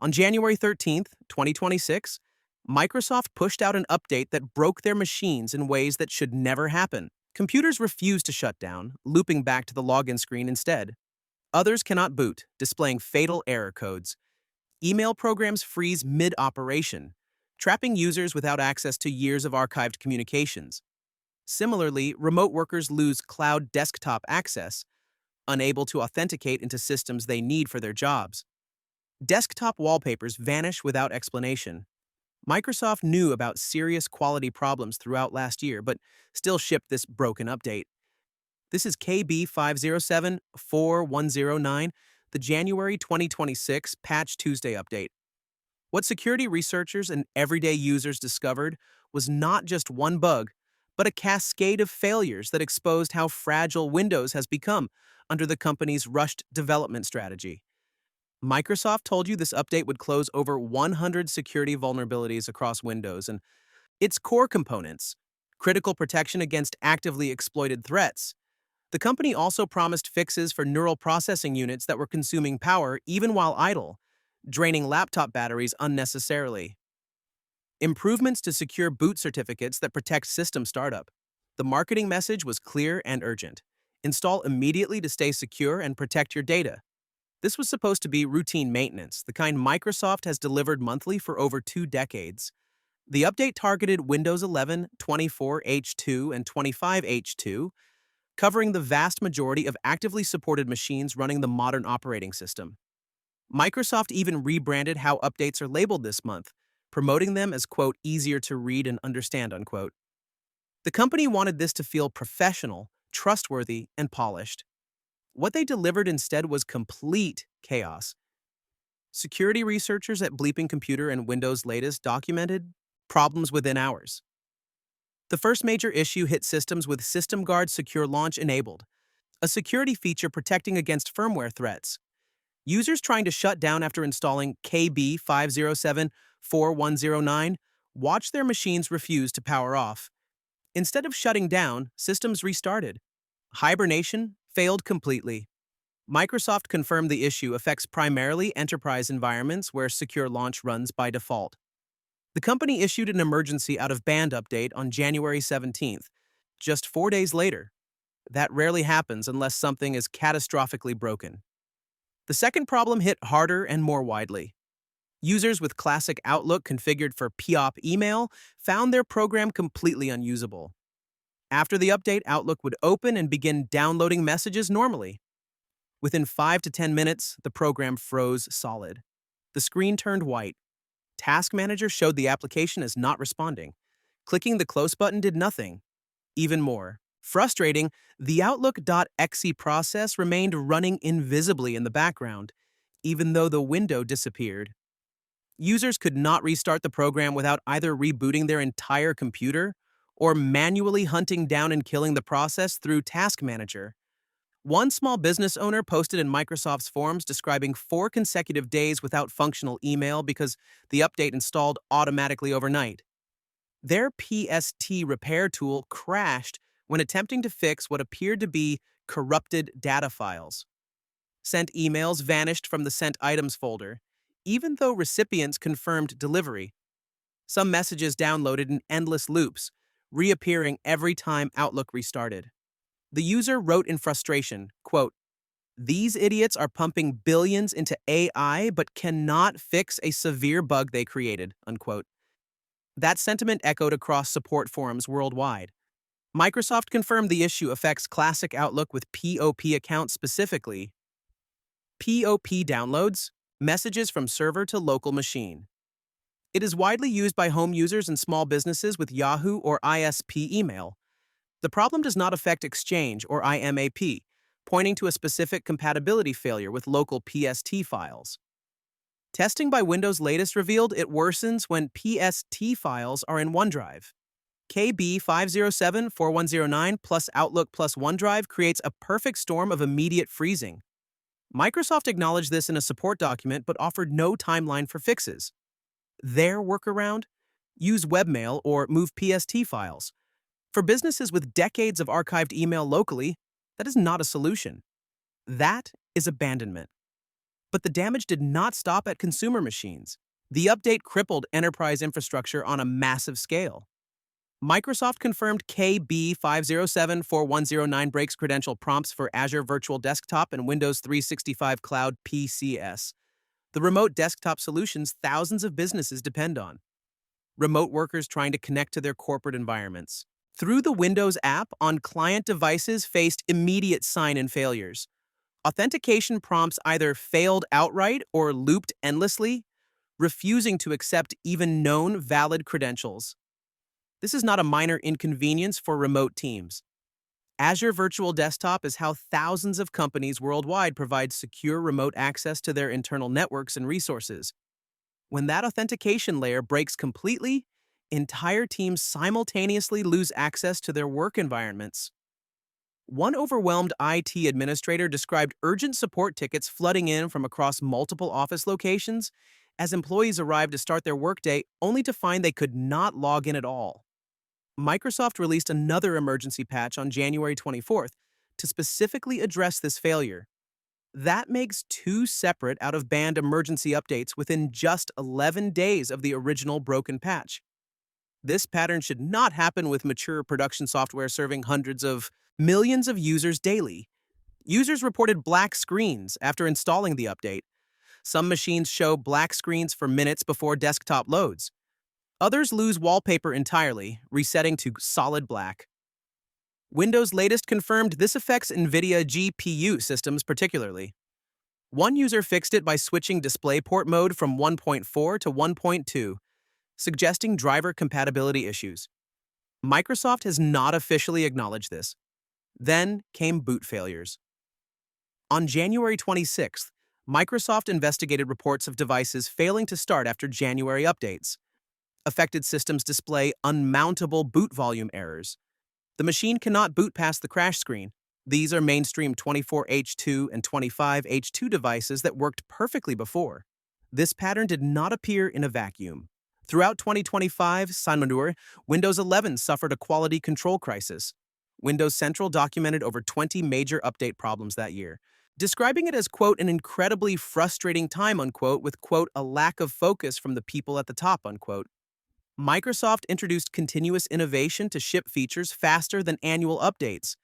On January 13th, 2026, Microsoft pushed out an update that broke their machines in ways that should never happen. Computers refused to shut down, looping back to the login screen instead. Others cannot boot, displaying fatal error codes. Email programs freeze mid-operation, trapping users without access to years of archived communications. Similarly, remote workers lose cloud desktop access, unable to authenticate into systems they need for their jobs. Desktop wallpapers vanish without explanation. Microsoft knew about serious quality problems throughout last year, but still shipped this broken update. This is KB5074109, the January 2026 Patch Tuesday update. What security researchers and everyday users discovered was not just one bug, but a cascade of failures that exposed how fragile Windows has become under the company's rushed development strategy. Microsoft told you this update would close over 100 security vulnerabilities across Windows and its core components, critical protection against actively exploited threats. The company also promised fixes for neural processing units that were consuming power even while idle, draining laptop batteries unnecessarily. Improvements to secure boot certificates that protect system startup. The marketing message was clear and urgent. Install immediately to stay secure and protect your data. This was supposed to be routine maintenance, the kind Microsoft has delivered monthly for over 2 decades. The update targeted Windows 11, 24H2, and 25H2, covering the vast majority of actively supported machines running the modern operating system. Microsoft even rebranded how updates are labeled this month, promoting them as, quote, easier to read and understand, unquote. The company wanted this to feel professional, trustworthy, and polished. What they delivered instead was complete chaos. Security researchers at Bleeping Computer and Windows Latest documented problems within hours. The first major issue hit systems with System Guard Secure Launch enabled, a security feature protecting against firmware threats. Users trying to shut down after installing KB5074109 watched their machines refuse to power off. Instead of shutting down, systems restarted. Hibernation failed completely. Microsoft confirmed the issue affects primarily enterprise environments where Secure Launch runs by default. The company issued an emergency out-of-band update on January 17th, just 4 days later. That rarely happens unless something is catastrophically broken. The second problem hit harder and more widely. Users with classic Outlook configured for POP email found their program completely unusable. After the update, Outlook would open and begin downloading messages normally. Within 5 to 10 minutes, the program froze solid. The screen turned white. Task Manager showed the application as not responding. Clicking the close button did nothing. Even more frustrating, the Outlook.exe process remained running invisibly in the background, even though the window disappeared. Users could not restart the program without either rebooting their entire computer or manually hunting down and killing the process through Task Manager. One small business owner posted in Microsoft's forums describing 4 consecutive days without functional email because the update installed automatically overnight. Their PST repair tool crashed when attempting to fix what appeared to be corrupted data files. Sent emails vanished from the Sent Items folder, even though recipients confirmed delivery. Some messages downloaded in endless loops, reappearing every time Outlook restarted. The user wrote in frustration, quote, "These idiots are pumping billions into AI but cannot fix a severe bug they created," unquote. That sentiment echoed across support forums worldwide. Microsoft confirmed the issue affects classic Outlook with POP accounts specifically. POP downloads, messages from server to local machine. It is widely used by home users and small businesses with Yahoo or ISP email. The problem does not affect Exchange or IMAP, pointing to a specific compatibility failure with local PST files. Testing by Windows Latest revealed it worsens when PST files are in OneDrive. KB5074109 plus Outlook plus OneDrive creates a perfect storm of immediate freezing. Microsoft acknowledged this in a support document but offered no timeline for fixes. Their workaround? Use webmail or move PST files. For businesses with decades of archived email locally, that is not a solution. That is abandonment. But the damage did not stop at consumer machines. The update crippled enterprise infrastructure on a massive scale. Microsoft confirmed KB50741009 breaks credential prompts for Azure Virtual Desktop and Windows 365 Cloud PCS, the remote desktop solutions thousands of businesses depend on. Remote workers trying to connect to their corporate environments. Through the Windows app on client devices faced immediate sign-in failures. Authentication prompts either failed outright or looped endlessly, refusing to accept even known valid credentials. This is not a minor inconvenience for remote teams. Azure Virtual Desktop is how thousands of companies worldwide provide secure remote access to their internal networks and resources. When that authentication layer breaks completely, entire teams simultaneously lose access to their work environments. One overwhelmed IT administrator described urgent support tickets flooding in from across multiple office locations as employees arrived to start their workday only to find they could not log in at all. Microsoft released another emergency patch on January 24th to specifically address this failure. That makes two separate out-of-band emergency updates within just 11 days of the original broken patch. This pattern should not happen with mature production software serving hundreds of millions of users daily. Users reported black screens after installing the update. Some machines show black screens for minutes before desktop loads. Others lose wallpaper entirely, resetting to solid black. Windows' latest confirmed this affects NVIDIA GPU systems particularly. One user fixed it by switching DisplayPort mode from 1.4 to 1.2, suggesting driver compatibility issues. Microsoft has not officially acknowledged this. Then came boot failures. On January 26th, Microsoft investigated reports of devices failing to start after January updates. Affected systems display unmountable boot volume errors. The machine cannot boot past the crash screen. These are mainstream 24H2 and 25H2 devices that worked perfectly before. This pattern did not appear in a vacuum. Throughout 2025, Windows 11 suffered a quality control crisis. Windows Central documented over 20 major update problems that year, describing it as, quote, an incredibly frustrating time, unquote, with, quote, a lack of focus from the people at the top, unquote. Microsoft introduced continuous innovation to ship features faster than annual updates.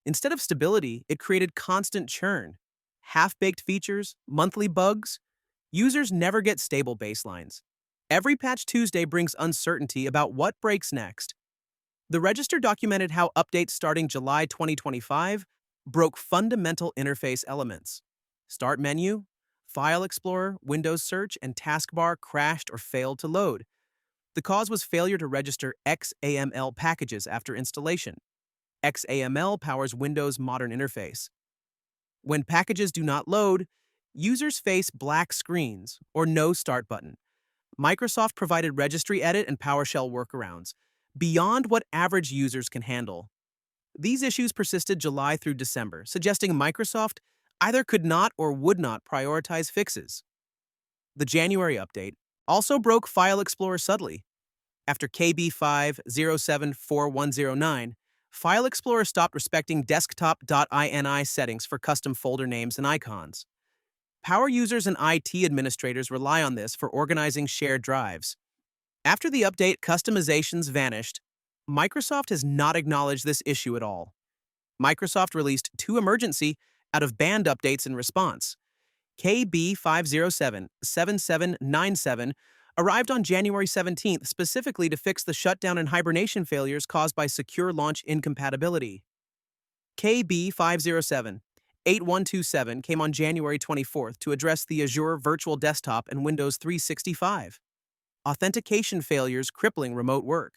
Instead of stability, it created constant churn. Half-baked features, monthly bugs. Users never get stable baselines. Every Patch Tuesday brings uncertainty about what breaks next. The Register documented how updates starting July 2025 broke fundamental interface elements. Start menu, File Explorer, Windows Search, and Taskbar crashed or failed to load. The cause was failure to register XAML packages after installation. XAML powers Windows' modern interface. When packages do not load, users face black screens or no start button. Microsoft provided registry edit and PowerShell workarounds, beyond what average users can handle. These issues persisted July through December, suggesting Microsoft either could not or would not prioritize fixes. The January update also broke File Explorer subtly. After KB50741009, File Explorer stopped respecting desktop.ini settings for custom folder names and icons. Power users and IT administrators rely on this for organizing shared drives. After the update, customizations vanished. Microsoft has not acknowledged this issue at all. Microsoft released two emergency out-of-band updates in response. KB5077797 arrived on January 17th specifically to fix the shutdown and hibernation failures caused by secure launch incompatibility. KB5078127 came on January 24th to address the Azure Virtual Desktop and Windows 365 authentication failures crippling remote work.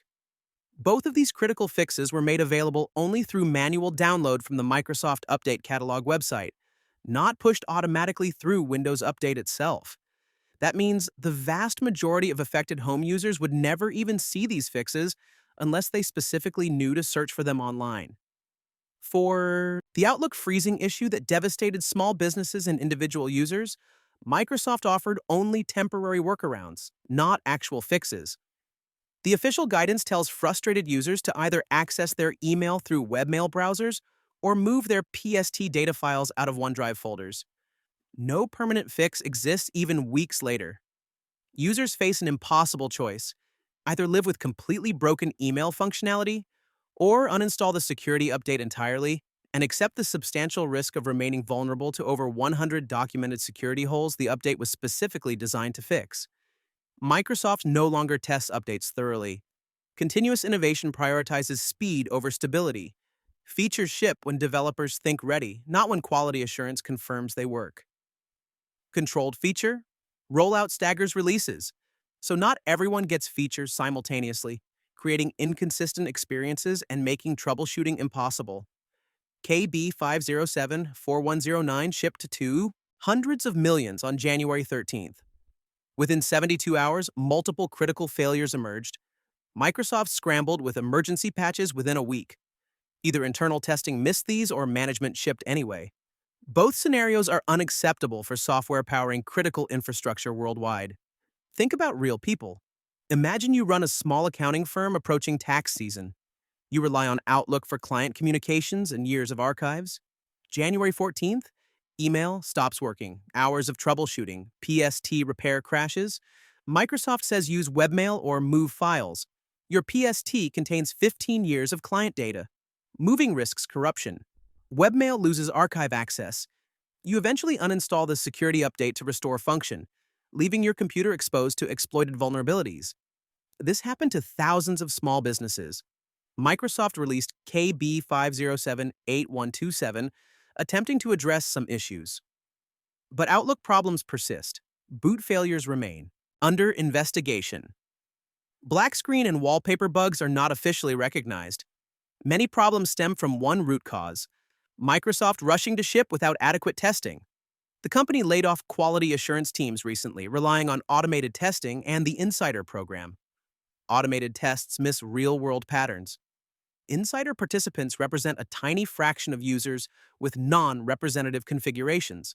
Both of these critical fixes were made available only through manual download from the Microsoft Update Catalog website, not pushed automatically through Windows Update itself. That means the vast majority of affected home users would never even see these fixes unless they specifically knew to search for them online. For the Outlook freezing issue that devastated small businesses and individual users, Microsoft offered only temporary workarounds, not actual fixes. The official guidance tells frustrated users to either access their email through webmail browsers or move their PST data files out of OneDrive folders. No permanent fix exists even weeks later. Users face an impossible choice: either live with completely broken email functionality or uninstall the security update entirely and accept the substantial risk of remaining vulnerable to over 100 documented security holes the update was specifically designed to fix. Microsoft no longer tests updates thoroughly. Continuous innovation prioritizes speed over stability. Features ship when developers think ready, not when quality assurance confirms they work. Controlled feature, rollout staggers releases, so not everyone gets features simultaneously, creating inconsistent experiences and making troubleshooting impossible. KB507-4109 shipped to hundreds of millions on January 13th. Within 72 hours, multiple critical failures emerged. Microsoft scrambled with emergency patches within a week. Either internal testing missed these or management shipped anyway. Both scenarios are unacceptable for software powering critical infrastructure worldwide. Think about real people. Imagine you run a small accounting firm approaching tax season. You rely on Outlook for client communications and years of archives. January 14th, email stops working, hours of troubleshooting, PST repair crashes. Microsoft says use webmail or move files. Your PST contains 15 years of client data. Moving risks corruption. Webmail loses archive access. You eventually uninstall the security update to restore function, leaving your computer exposed to exploited vulnerabilities. This happened to thousands of small businesses. Microsoft released KB507-8127, attempting to address some issues. But Outlook problems persist. Boot failures remain. Under investigation. Black screen and wallpaper bugs are not officially recognized. Many problems stem from one root cause: Microsoft rushing to ship without adequate testing. The company laid off quality assurance teams recently, relying on automated testing and the Insider program. Automated tests miss real-world patterns. Insider participants represent a tiny fraction of users with non-representative configurations.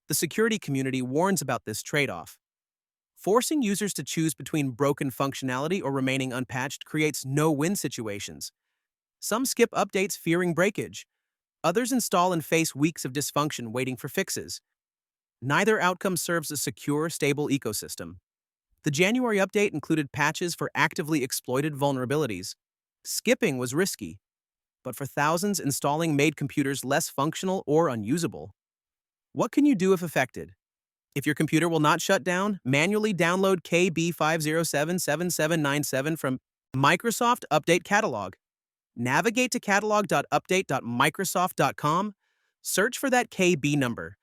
The security community warns about this trade-off. Forcing users to choose between broken functionality or remaining unpatched creates no-win situations. Some skip updates fearing breakage. Others install and face weeks of dysfunction waiting for fixes. Neither outcome serves a secure, stable ecosystem. The January update included patches for actively exploited vulnerabilities. Skipping was risky, but for thousands, installing made computers less functional or unusable. What can you do if affected? If your computer will not shut down, manually download KB507-7797 from Microsoft Update Catalog. Navigate to catalog.update.microsoft.com, search for that KB number,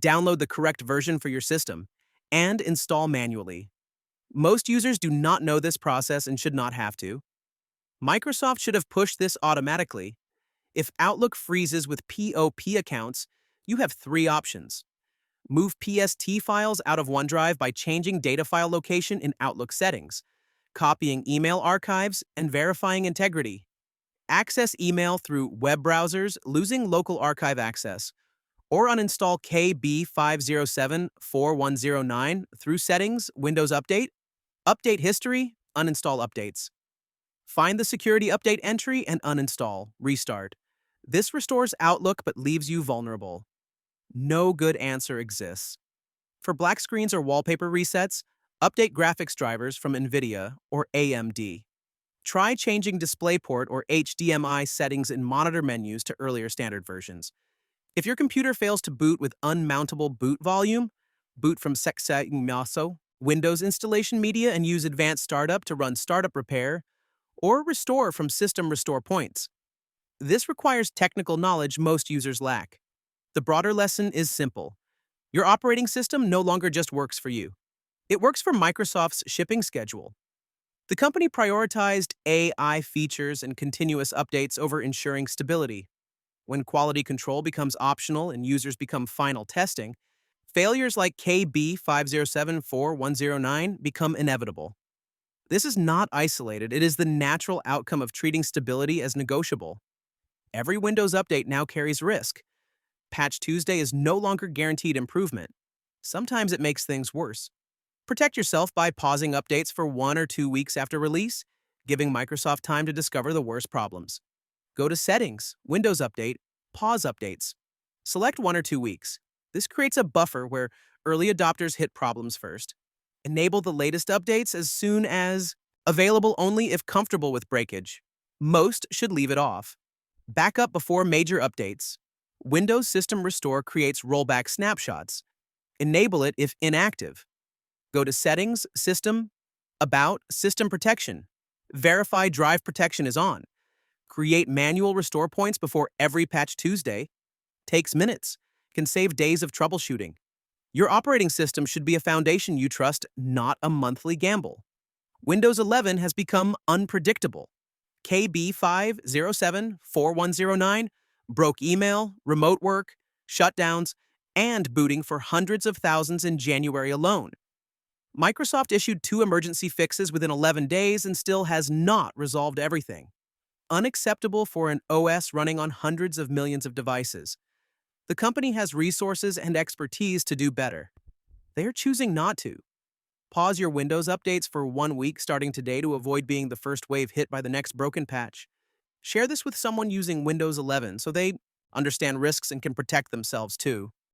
download the correct version for your system, and install manually. Most users do not know this process and should not have to. Microsoft should have pushed this automatically. If Outlook freezes with POP accounts, you have three options. Move PST files out of OneDrive by changing data file location in Outlook settings, copying email archives, and verifying integrity. Access email through web browsers, losing local archive access, or uninstall KB507-4109 through Settings, Windows Update, Update History, uninstall updates. Find the security update entry and uninstall, restart. This restores Outlook but leaves you vulnerable. No good answer exists. For black screens or wallpaper resets, update graphics drivers from NVIDIA or AMD. Try changing DisplayPort or HDMI settings in monitor menus to earlier standard versions. If your computer fails to boot with unmountable boot volume, boot from Maso, Windows installation media, and use Advanced Startup to run startup repair, or restore from System Restore Points. This requires technical knowledge most users lack. The broader lesson is simple. Your operating system no longer just works for you. It works for Microsoft's shipping schedule. The company prioritized AI features and continuous updates over ensuring stability. When quality control becomes optional and users become final testing, failures like KB507-4109 become inevitable. This is not isolated, it is the natural outcome of treating stability as negotiable. Every Windows update now carries risk. Patch Tuesday is no longer guaranteed improvement. Sometimes it makes things worse. Protect yourself by pausing updates for 1 or 2 weeks after release, giving Microsoft time to discover the worst problems. Go to Settings, Windows Update, Pause Updates. Select 1 or 2 weeks. This creates a buffer where early adopters hit problems first. Enable the latest updates as soon as available only if comfortable with breakage. Most should leave it off. Backup before major updates. Windows System Restore creates rollback snapshots. Enable it if inactive. Go to Settings, System, About, System Protection. Verify drive protection is on. Create manual restore points before every patch Tuesday. Takes minutes. Can save days of troubleshooting. Your operating system should be a foundation you trust, not a monthly gamble. Windows 11 has become unpredictable. KB5074109 broke email, remote work, shutdowns, and booting for hundreds of thousands in January alone. Microsoft issued 2 emergency fixes within 11 days and still has not resolved everything. Unacceptable for an OS running on hundreds of millions of devices. The company has resources and expertise to do better. They are choosing not to. Pause your Windows updates for 1 week starting today to avoid being the first wave hit by the next broken patch. Share this with someone using Windows 11 so they understand risks and can protect themselves too.